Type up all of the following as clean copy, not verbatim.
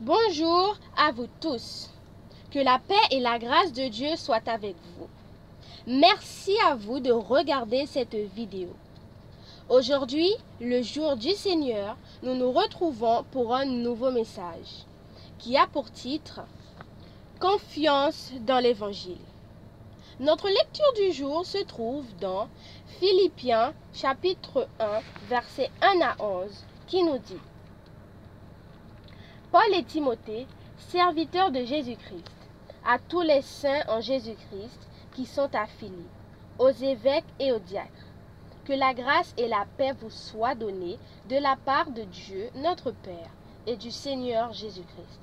Bonjour à vous tous. Que la paix et la grâce de Dieu soient avec vous. Merci à vous de regarder cette vidéo. Aujourd'hui, le jour du Seigneur, nous nous retrouvons pour un nouveau message qui a pour titre « Confiance dans l'Évangile ». Notre lecture du jour se trouve dans Philippiens chapitre 1, versets 1 à 11, qui nous dit « Paul et Timothée, serviteurs de Jésus-Christ, à tous les saints en Jésus-Christ qui sont à Philippe, aux évêques et aux diacres, que la grâce et la paix vous soient données de la part de Dieu notre Père et du Seigneur Jésus-Christ.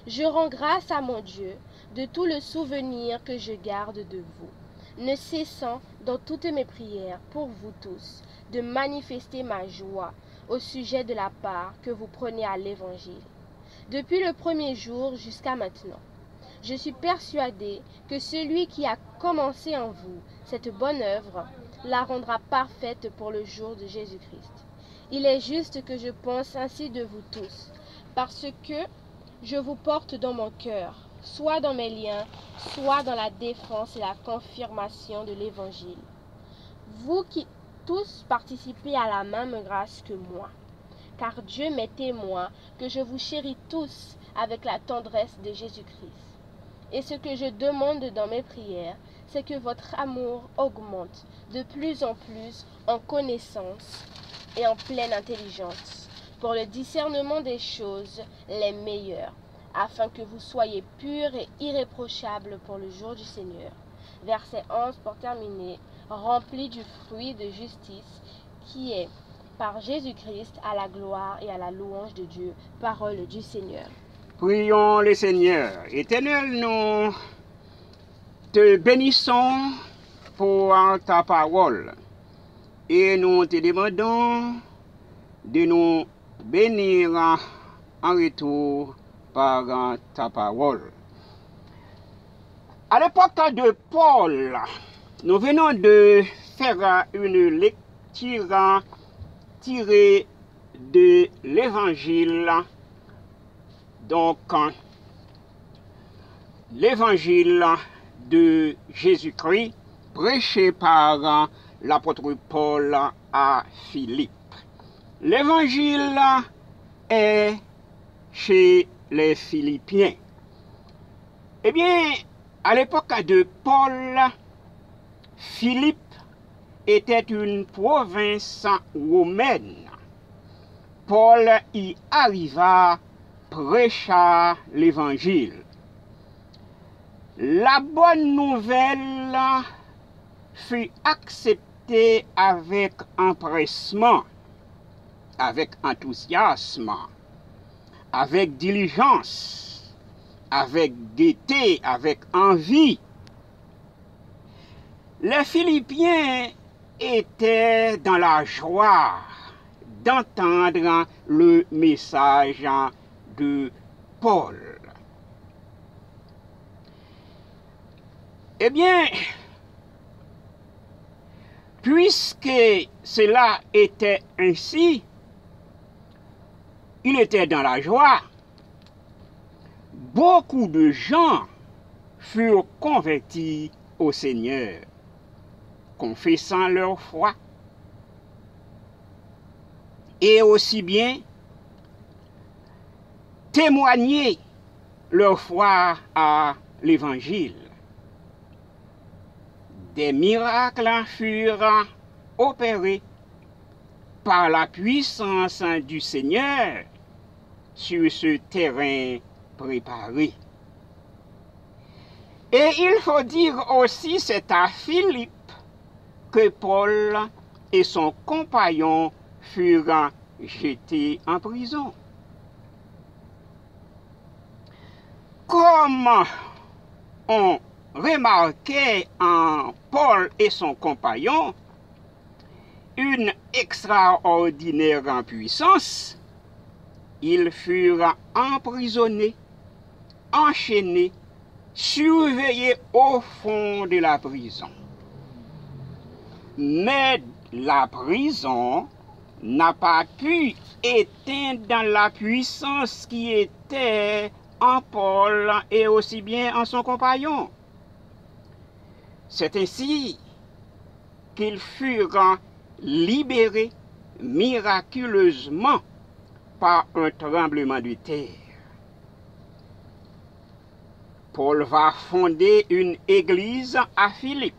Je rends grâce à mon Dieu de tout le souvenir que je garde de vous, ne cessant dans toutes mes prières pour vous tous de manifester ma joie au sujet de la part que vous prenez à l'Évangile, depuis le premier jour jusqu'à maintenant. Je suis persuadé que celui qui a commencé en vous cette bonne œuvre la rendra parfaite pour le jour de Jésus-Christ. Il est juste que je pense ainsi de vous tous, parce que je vous porte dans mon cœur, soit dans mes liens, soit dans la défense et la confirmation de l'Évangile. Vous qui tous participez à la même grâce que moi, car Dieu m'est témoin que je vous chéris tous avec la tendresse de Jésus-Christ. Et ce que je demande dans mes prières, c'est que votre amour augmente de plus en plus en connaissance et en pleine intelligence, pour le discernement des choses les meilleures, afin que vous soyez purs et irréprochables pour le jour du Seigneur. Verset 11 pour terminer, remplis du fruit de justice qui est par Jésus-Christ à la gloire et à la louange de Dieu. Parole du Seigneur. Prions le Seigneur. Éternel, nous te bénissons pour ta parole et nous te demandons de nous bénir en retour par ta parole. À l'époque de Paul, nous venons de faire une lecture tirée de l'Évangile. Donc, l'Évangile de Jésus-Christ prêché par l'apôtre Paul à Philippe. L'Évangile est chez les Philippiens. Eh bien, à l'époque de Paul, Philippe était une province romaine. Paul y arriva, prêcha l'Évangile. La bonne nouvelle fut acceptée avec empressement, avec enthousiasme, avec diligence, avec gaieté, avec envie. Les Philippiens étaient dans la joie d'entendre le message de Paul. Eh bien, puisque cela était ainsi, il était dans la joie. Beaucoup de gens furent convertis au Seigneur, confessant leur foi, et aussi bien témoigner leur foi à l'Évangile. Des miracles furent opérés par la puissance du Seigneur sur ce terrain préparé. Et il faut dire aussi, c'est à Philippe que Paul et son compagnon furent jetés en prison. Comme on remarquait en Paul et son compagnon une extraordinaire puissance, ils furent emprisonnés, enchaînés, surveillés au fond de la prison. Mais la prison n'a pas pu éteindre la puissance qui était en Paul et aussi bien en son compagnon. C'est ainsi qu'ils furent libérés miraculeusement par un tremblement de terre. Paul va fonder une église à Philippe.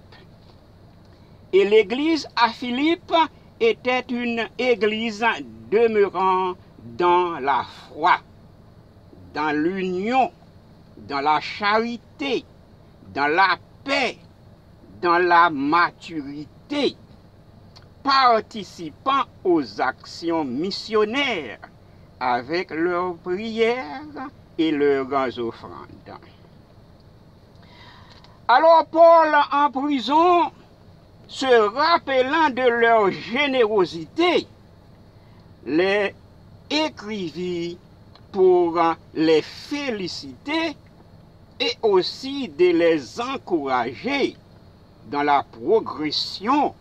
Et l'église à Philippe était une église demeurant dans la foi, dans l'union, dans la charité, dans la paix, dans la maturité, participant aux actions missionnaires avec leurs prières et leurs offrandes. Alors Paul, en prison, se rappelant de leur générosité, les écrivit pour les féliciter et aussi de les encourager dans la progression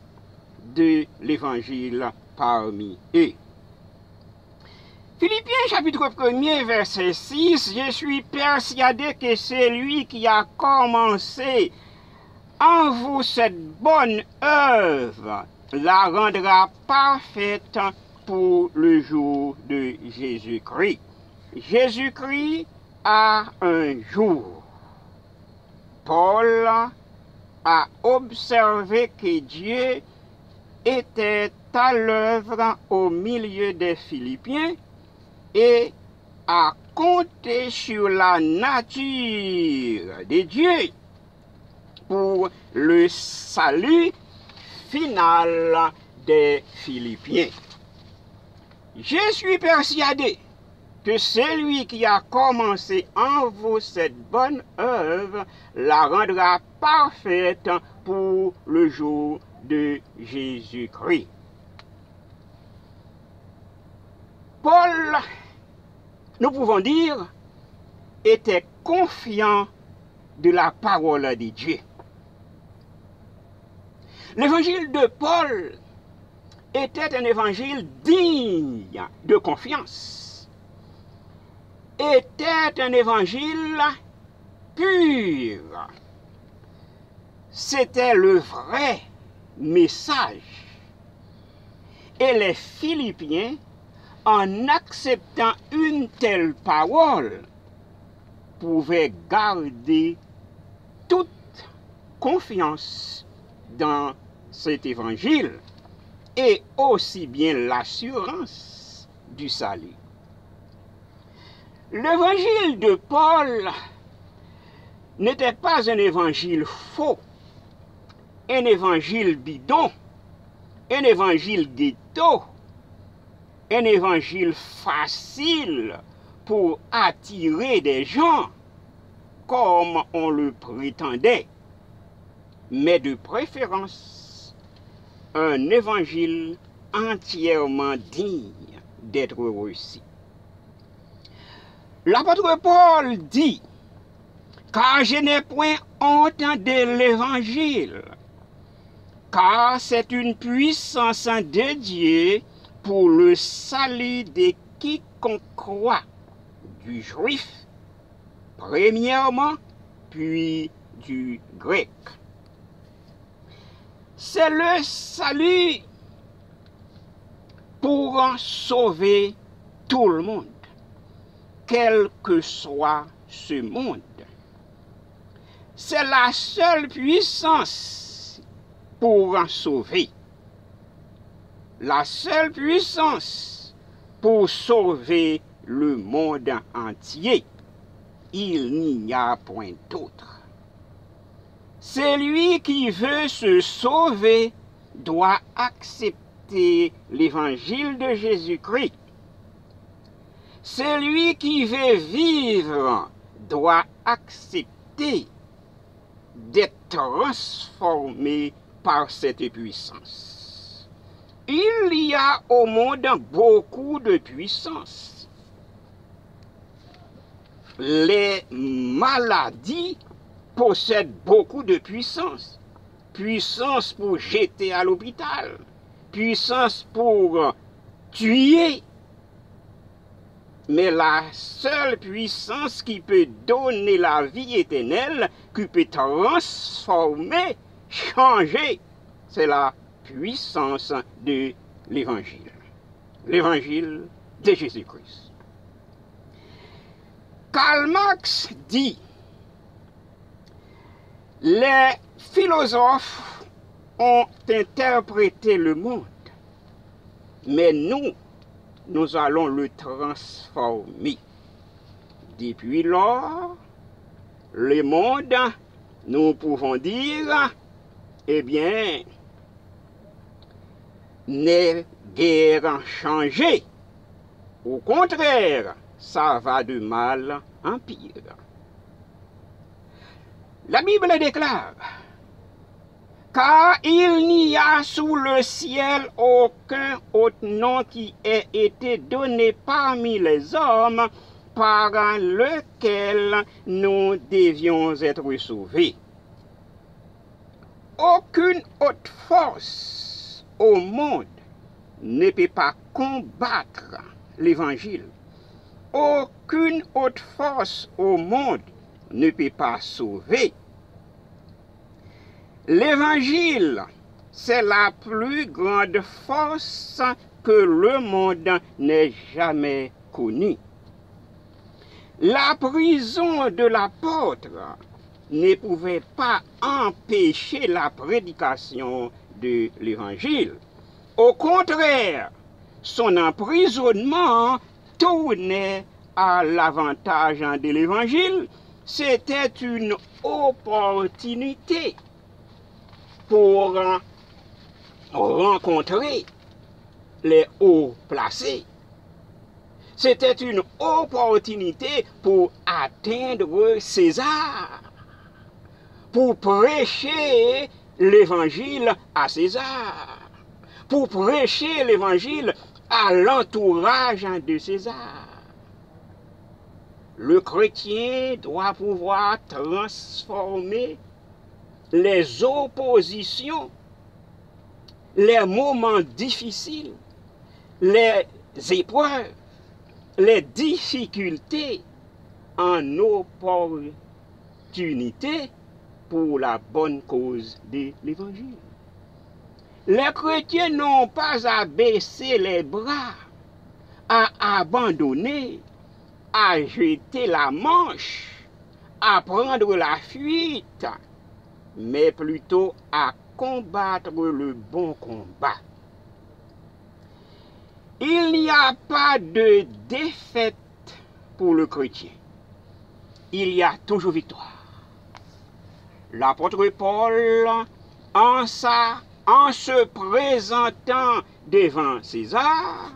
de l'évangile parmi eux. Philippiens chapitre 1er verset 6, je suis persuadé que c'est lui qui a commencé en vous cette bonne œuvre la rendra parfaite pour le jour de Jésus-Christ. Jésus-Christ a un jour. Paul a observé que Dieu était à l'œuvre au milieu des Philippiens et a compté sur la nature de Dieu pour le salut final des Philippiens. Je suis persuadé que celui qui a commencé en vous cette bonne œuvre la rendra parfaite pour le jour de Jésus-Christ. Paul, nous pouvons dire, était confiant de la parole de Dieu. L'évangile de Paul était un évangile digne de confiance, était un évangile pur. C'était le vrai message. Et les Philippiens, en acceptant une telle parole, pouvaient garder toute confiance dans cet évangile et aussi bien l'assurance du salut. L'évangile de Paul n'était pas un évangile faux, un évangile bidon, un évangile ghetto, un évangile facile pour attirer des gens comme on le prétendait, mais de préférence un évangile entièrement digne d'être reçu. L'apôtre Paul dit, car je n'ai point honte de l'évangile, car c'est une puissance de Dieu pour le salut de quiconque croit, du juif, premièrement, puis du grec. C'est le salut pour sauver tout le monde, quel que soit ce monde. C'est la seule puissance pour sauver. La seule puissance pour sauver le monde entier. Il n'y a point d'autre. Celui qui veut se sauver doit accepter l'évangile de Jésus-Christ. Celui qui veut vivre doit accepter d'être transformé par cette puissance. Il y a au monde beaucoup de puissance. Les maladies possèdent beaucoup de puissance. Puissance pour jeter à l'hôpital. Puissance pour tuer. Mais la seule puissance qui peut donner la vie éternelle, qui peut transformer, changer, c'est la puissance de l'Évangile. L'Évangile de Jésus-Christ. Karl Marx dit, les philosophes ont interprété le monde, mais nous allons le transformer. Depuis lors, le monde, nous pouvons dire, eh bien, n'est guère changé. Au contraire, ça va de mal en pire. La Bible déclare, car il n'y a sous le ciel aucun autre nom qui ait été donné parmi les hommes par lequel nous devions être sauvés. Aucune autre force au monde ne peut pas combattre l'Évangile. Aucune autre force au monde ne peut pas sauver. L'Évangile, c'est la plus grande force que le monde n'ait jamais connue. La prison de l'apôtre ne pouvait pas empêcher la prédication de l'Évangile. Au contraire, son emprisonnement tournait à l'avantage de l'Évangile. C'était une opportunité pour rencontrer les hauts placés. C'était une opportunité pour atteindre César, pour prêcher l'Évangile à César, pour prêcher l'Évangile à l'entourage de César. Le chrétien doit pouvoir transformer les oppositions, les moments difficiles, les épreuves, les difficultés en opportunité pour la bonne cause de l'Évangile. Les chrétiens n'ont pas à baisser les bras, à abandonner, à jeter la manche, à prendre la fuite, mais plutôt à combattre le bon combat. Il n'y a pas de défaite pour le chrétien. Il y a toujours victoire. L'apôtre Paul, en se présentant devant César,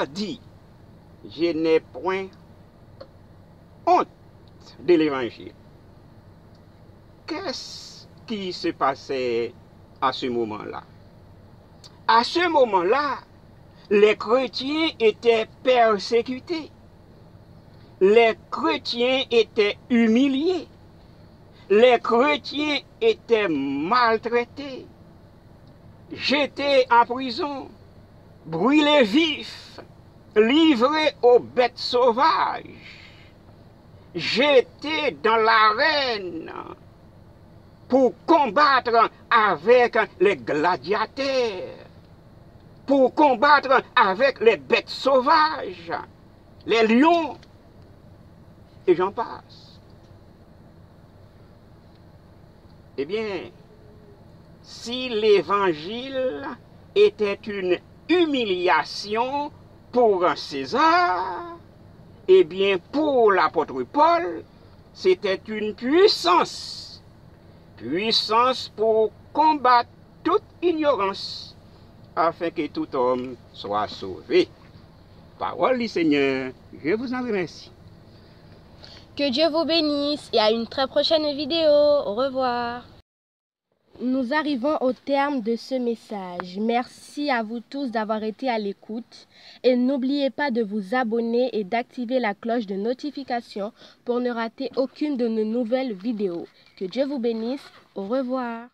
dit, je n'ai point honte de l'Évangile. Qu'est-ce qui se passait à ce moment-là? À ce moment-là, les chrétiens étaient persécutés. Les chrétiens étaient humiliés. Les chrétiens étaient maltraités, jetés en prison, brûlés vifs, livrés aux bêtes sauvages, jetés dans l'arène pour combattre avec les gladiateurs, pour combattre avec les bêtes sauvages, les lions, et j'en passe. Eh bien, si l'Évangile était une humiliation pour César, eh bien, pour l'apôtre Paul, c'était une puissance pour combattre toute ignorance, afin que tout homme soit sauvé. Parole du Seigneur, je vous en remercie. Que Dieu vous bénisse et à une très prochaine vidéo. Au revoir. Nous arrivons au terme de ce message. Merci à vous tous d'avoir été à l'écoute et n'oubliez pas de vous abonner et d'activer la cloche de notification pour ne rater aucune de nos nouvelles vidéos. Que Dieu vous bénisse. Au revoir.